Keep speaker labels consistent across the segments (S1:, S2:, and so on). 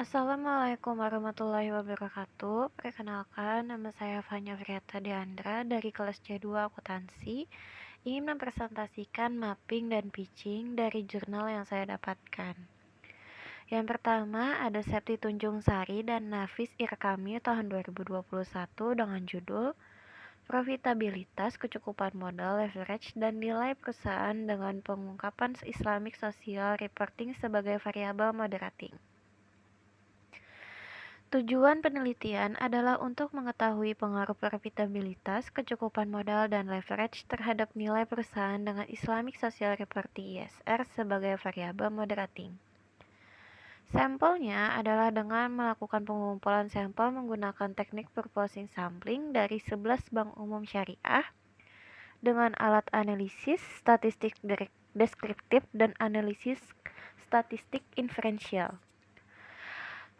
S1: Assalamualaikum warahmatullahi wabarakatuh. Perkenalkan, nama saya Fanya Friata Deandra dari kelas C2 Akuntansi. Ingin mempresentasikan mapping dan pitching dari jurnal yang saya dapatkan. Yang pertama ada Septi Tunjung Sari dan Nafis Irkami tahun 2021 dengan judul Profitabilitas, Kecukupan Modal, Leverage, dan Nilai Perusahaan dengan Pengungkapan Islamic Social Reporting sebagai Variabel Moderating. Tujuan penelitian adalah untuk mengetahui pengaruh profitabilitas, kecukupan modal, dan leverage terhadap nilai perusahaan dengan Islamic Social Reporting (ISR) sebagai variabel moderating. Sampelnya adalah dengan melakukan pengumpulan sampel menggunakan teknik purposing sampling dari 11 bank umum syariah dengan alat analisis statistik deskriptif dan analisis statistik inferensial.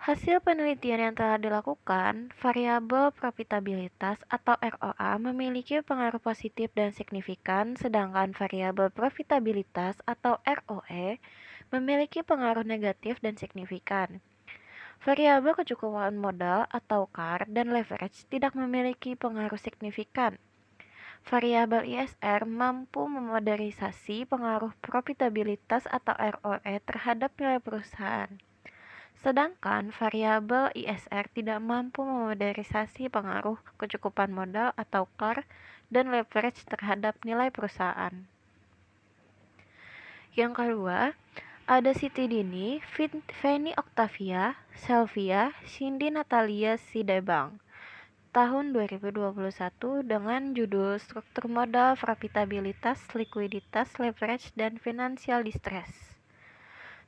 S1: Hasil penelitian yang telah dilakukan, variabel profitabilitas atau ROA memiliki pengaruh positif dan signifikan, sedangkan variabel profitabilitas atau ROE memiliki pengaruh negatif dan signifikan. Variabel kecukupan modal atau CAR dan leverage tidak memiliki pengaruh signifikan. Variabel ISR mampu memoderisasi pengaruh profitabilitas atau ROE terhadap nilai perusahaan. Sedangkan variabel ISR tidak mampu memoderisasi pengaruh kecukupan modal atau CAR dan leverage terhadap nilai perusahaan. Yang kedua, ada Siti Dini, Feni Octavia, Selvia, Cindy Natalia Sidebang tahun 2021 dengan judul Struktur Modal, Profitabilitas, Likuiditas, Leverage, dan Financial Distress.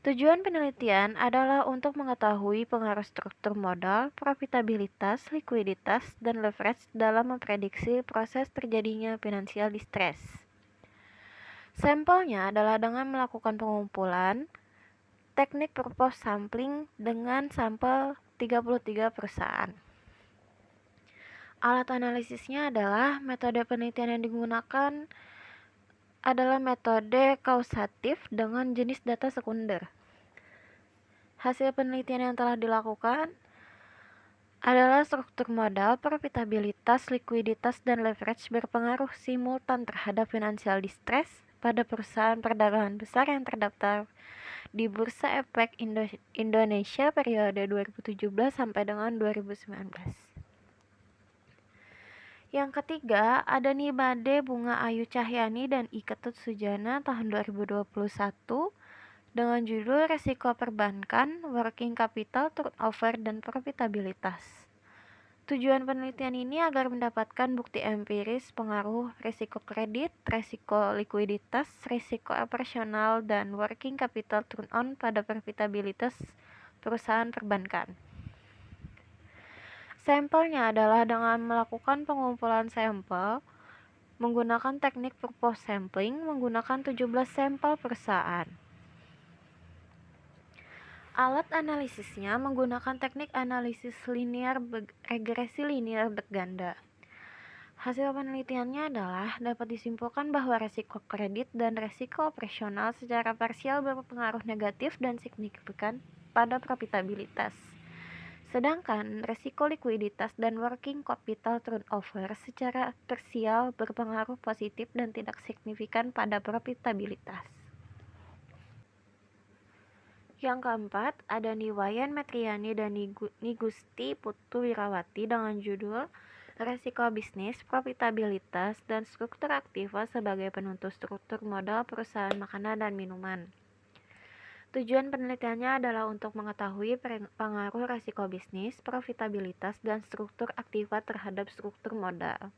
S1: Tujuan penelitian adalah untuk mengetahui pengaruh struktur modal, profitabilitas, likuiditas, dan leverage dalam memprediksi proses terjadinya financial distress. Sampelnya adalah dengan melakukan pengumpulan teknik purpose sampling dengan sampel 33 perusahaan. Alat analisisnya adalah metode penelitian yang digunakan adalah metode kausatif dengan jenis data sekunder. Hasil penelitian yang telah dilakukan adalah struktur modal, profitabilitas, likuiditas, dan leverage berpengaruh simultan terhadap financial distress pada perusahaan perdagangan besar yang terdaftar di Bursa Efek Indonesia periode 2017 sampai dengan 2019. Yang ketiga, ada Nibade Bunga Ayu Cahyani dan I Ketut Sujana tahun 2021 dengan judul Resiko Perbankan, Working Capital, Turnover, dan Profitabilitas. Tujuan penelitian ini agar mendapatkan bukti empiris pengaruh risiko kredit, risiko likuiditas, risiko operasional, dan working capital turn-on pada profitabilitas perusahaan perbankan. Sampelnya adalah dengan melakukan pengumpulan sampel menggunakan teknik purpose sampling menggunakan 17 sampel perusahaan. Alat analisisnya menggunakan teknik analisis linear regresi linear berganda. Hasil penelitiannya adalah dapat disimpulkan bahwa resiko kredit dan resiko operasional secara parsial berpengaruh negatif dan signifikan pada profitabilitas. Sedangkan resiko likuiditas dan working capital turnover secara parsial berpengaruh positif dan tidak signifikan pada profitabilitas. Yang keempat, ada Niwayan Metriani dan Nigusti Putu Wirawati dengan judul Resiko Bisnis, Profitabilitas, dan Struktur Aktiva sebagai Penentu Struktur Modal Perusahaan Makanan dan Minuman. Tujuan penelitiannya adalah untuk mengetahui pengaruh resiko bisnis, profitabilitas, dan struktur aktiva terhadap struktur modal.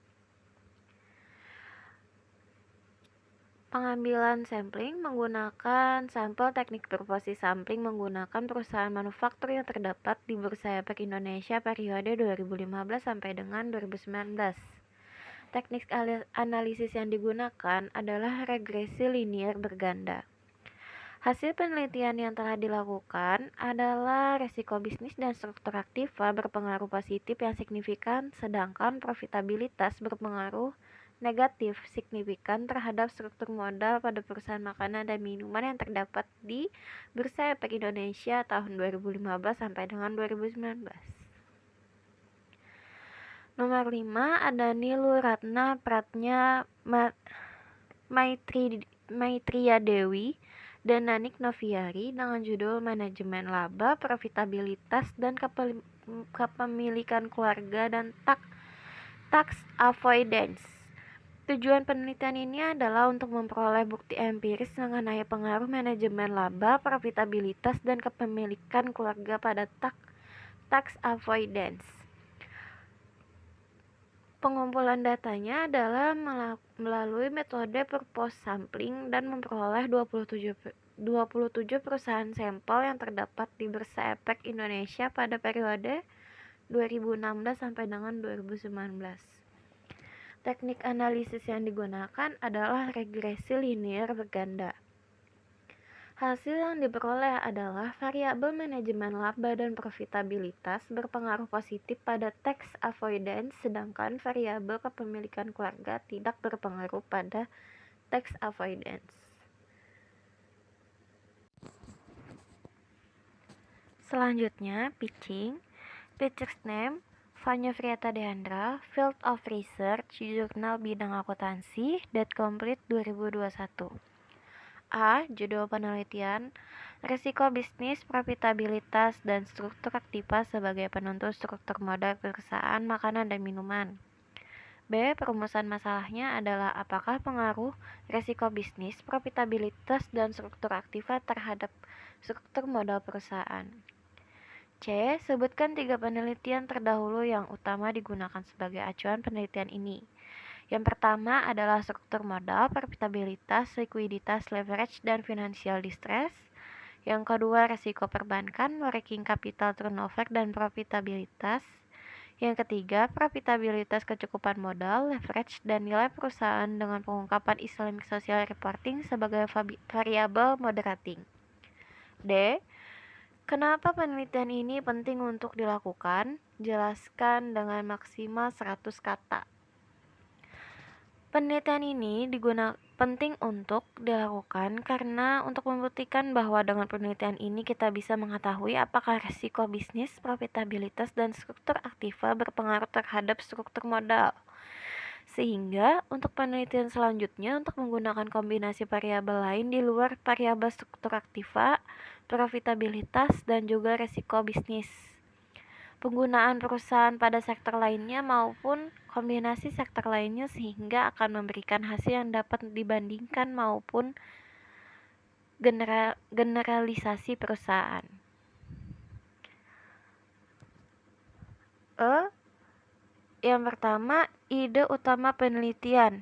S1: Pengambilan sampling menggunakan sampel teknik purpose sampling menggunakan perusahaan manufaktur yang terdapat di Bursa Efek Indonesia periode 2015 sampai dengan 2019. Teknik analisis yang digunakan adalah regresi linear berganda. Hasil penelitian yang telah dilakukan adalah resiko bisnis dan struktur aktiva berpengaruh positif yang signifikan, sedangkan profitabilitas berpengaruh negatif signifikan terhadap struktur modal pada perusahaan makanan dan minuman yang terdapat di Bursa Efek Indonesia tahun 2015 sampai dengan 2019. Nomor 5 ada Nilu Ratna Pratnya Maitria Dewi dan Nanik Noviari dengan judul Manajemen Laba, Profitabilitas, dan Kepemilikan Keluarga dan Tax Avoidance. Tujuan penelitian ini adalah untuk memperoleh bukti empiris mengenai pengaruh manajemen laba, profitabilitas, dan kepemilikan keluarga pada tax avoidance. Pengumpulan datanya adalah melalui metode purpose sampling dan memperoleh 27 perusahaan sampel yang terdapat di Bursa Efek Indonesia pada periode 2016 sampai dengan 2019. Teknik analisis yang digunakan adalah regresi linear berganda. Hasil yang diperoleh adalah variabel manajemen laba dan profitabilitas berpengaruh positif pada tax avoidance, sedangkan variabel kepemilikan keluarga tidak berpengaruh pada tax avoidance. Selanjutnya, pitching. Pitcher's name, Vanya Friata Deandra, Field of Research, Jurnal Bidang Akuntansi, Date Complete 2021. A. Judul penelitian, Risiko bisnis, profitabilitas, dan struktur aktiva sebagai penentu struktur modal perusahaan makanan dan minuman. B. Perumusan masalahnya adalah apakah pengaruh risiko bisnis, profitabilitas, dan struktur aktiva terhadap struktur modal perusahaan. C. Sebutkan 3 penelitian terdahulu yang utama digunakan sebagai acuan penelitian ini. Yang pertama adalah struktur modal, profitabilitas, likuiditas, leverage, dan financial distress. Yang kedua, risiko perbankan, working capital turnover, dan profitabilitas. Yang ketiga, profitabilitas kecukupan modal, leverage, dan nilai perusahaan dengan pengungkapan Islamic Social Reporting sebagai variabel moderating. D. Kenapa penelitian ini penting untuk dilakukan? Jelaskan dengan maksimal 100 kata. Penelitian ini penting untuk dilakukan karena untuk membuktikan bahwa dengan penelitian ini kita bisa mengetahui apakah risiko bisnis, profitabilitas, dan struktur aktiva berpengaruh terhadap struktur modal. Sehingga untuk penelitian selanjutnya untuk menggunakan kombinasi variabel lain di luar variabel struktur aktiva, profitabilitas, dan juga risiko bisnis. Penggunaan perusahaan pada sektor lainnya maupun kombinasi sektor lainnya sehingga akan memberikan hasil yang dapat dibandingkan maupun generalisasi perusahaan. Yang pertama, ide utama penelitian.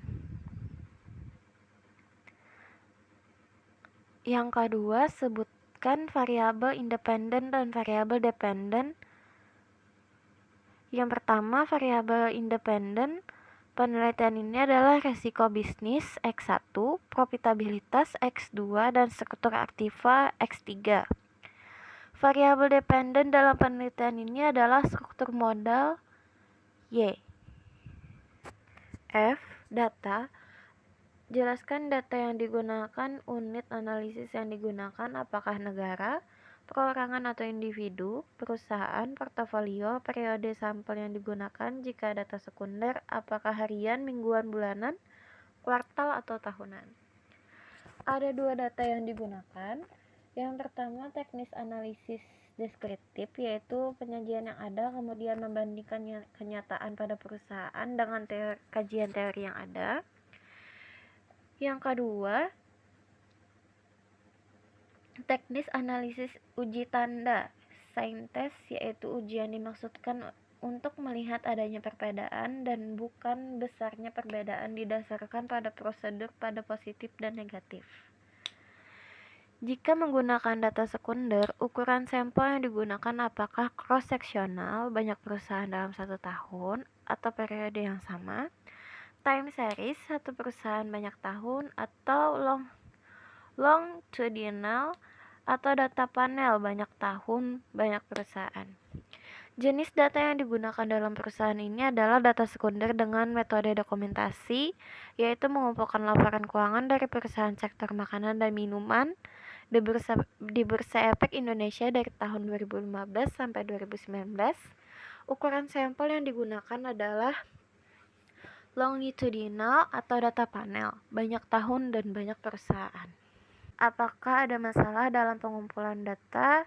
S1: Yang kedua, sebutkan variabel independen dan variabel dependen. Yang pertama, variabel independen penelitian ini adalah risiko bisnis X1, profitabilitas X2, dan struktur aktiva X3. Variabel dependen dalam penelitian ini adalah struktur modal Y. F. Data. Jelaskan data yang digunakan, unit analisis yang digunakan, apakah negara, perorangan atau individu, perusahaan, portofolio, periode sampel yang digunakan, jika data sekunder, apakah harian, mingguan, bulanan, kuartal, atau tahunan. Ada 2 data yang digunakan. Yang pertama, teknis analisis deskriptif, yaitu penyajian yang ada, kemudian membandingkan kenyataan pada perusahaan dengan kajian teori yang ada. Yang kedua, teknis analisis uji tanda, sign test, yaitu ujian dimaksudkan untuk melihat adanya perbedaan dan bukan besarnya perbedaan didasarkan pada prosedur pada positif dan negatif. Jika menggunakan data sekunder, ukuran sampel yang digunakan apakah cross-seksional, banyak perusahaan dalam 1 tahun, atau periode yang sama, time series, 1 perusahaan banyak tahun, atau longitudinal, atau data panel banyak tahun, banyak perusahaan. Jenis data yang digunakan dalam perusahaan ini adalah data sekunder dengan metode dokumentasi, yaitu mengumpulkan laporan keuangan dari perusahaan sektor makanan dan minuman di Bursa Efek Indonesia dari tahun 2015 sampai 2019. Ukuran sampel yang digunakan adalah longitudinal atau data panel, banyak tahun dan banyak perusahaan. Apakah ada masalah dalam pengumpulan data?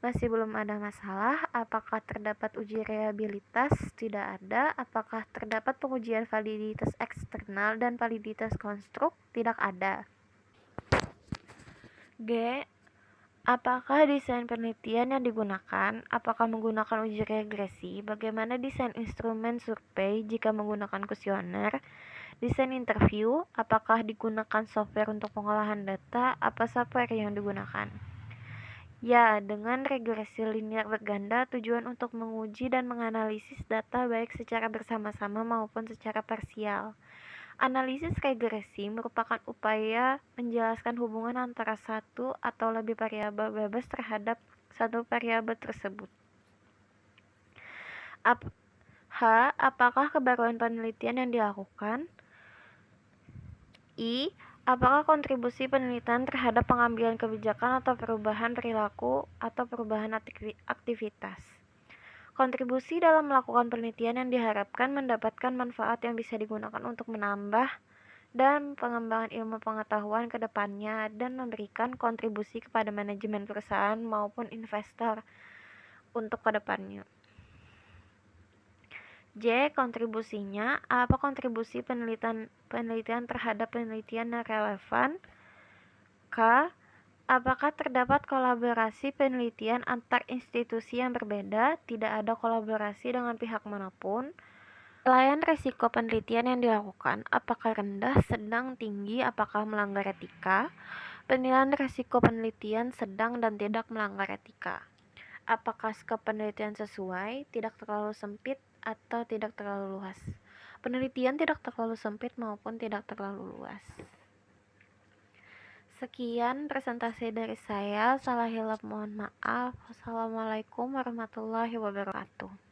S1: Masih belum ada masalah. Apakah terdapat uji reliabilitas? Tidak ada. Apakah terdapat pengujian validitas eksternal dan validitas konstruk? Tidak ada. G. Apakah desain penelitian yang digunakan? Apakah menggunakan uji regresi? Bagaimana desain instrumen survei jika menggunakan kuesioner? Desain interview? Apakah digunakan software untuk pengolahan data? Apa software yang digunakan? Ya, dengan regresi linear berganda, tujuan untuk menguji dan menganalisis data baik secara bersama-sama maupun secara parsial. Analisis regresi merupakan upaya menjelaskan hubungan antara satu atau lebih variabel bebas terhadap satu variabel tersebut. Apakah kebaruan penelitian yang dilakukan? I. Apakah kontribusi penelitian terhadap pengambilan kebijakan atau perubahan perilaku atau perubahan aktivitas? Kontribusi dalam melakukan penelitian yang diharapkan mendapatkan manfaat yang bisa digunakan untuk menambah dan pengembangan ilmu pengetahuan ke depannya dan memberikan kontribusi kepada manajemen perusahaan maupun investor untuk ke depannya. J. Kontribusinya. Apa kontribusi penelitian terhadap penelitian yang relevan? K. Apakah terdapat kolaborasi penelitian antar institusi yang berbeda? Tidak ada kolaborasi dengan pihak manapun. Penilaian risiko penelitian yang dilakukan, apakah rendah, sedang, tinggi, apakah melanggar etika? Penilaian risiko penelitian sedang dan tidak melanggar etika. Apakah skop penelitian sesuai, tidak terlalu sempit, atau tidak terlalu luas? Penelitian tidak terlalu sempit maupun tidak terlalu luas. Sekian presentasi dari saya. Salah hilap mohon maaf. Wassalamualaikum warahmatullahi wabarakatuh.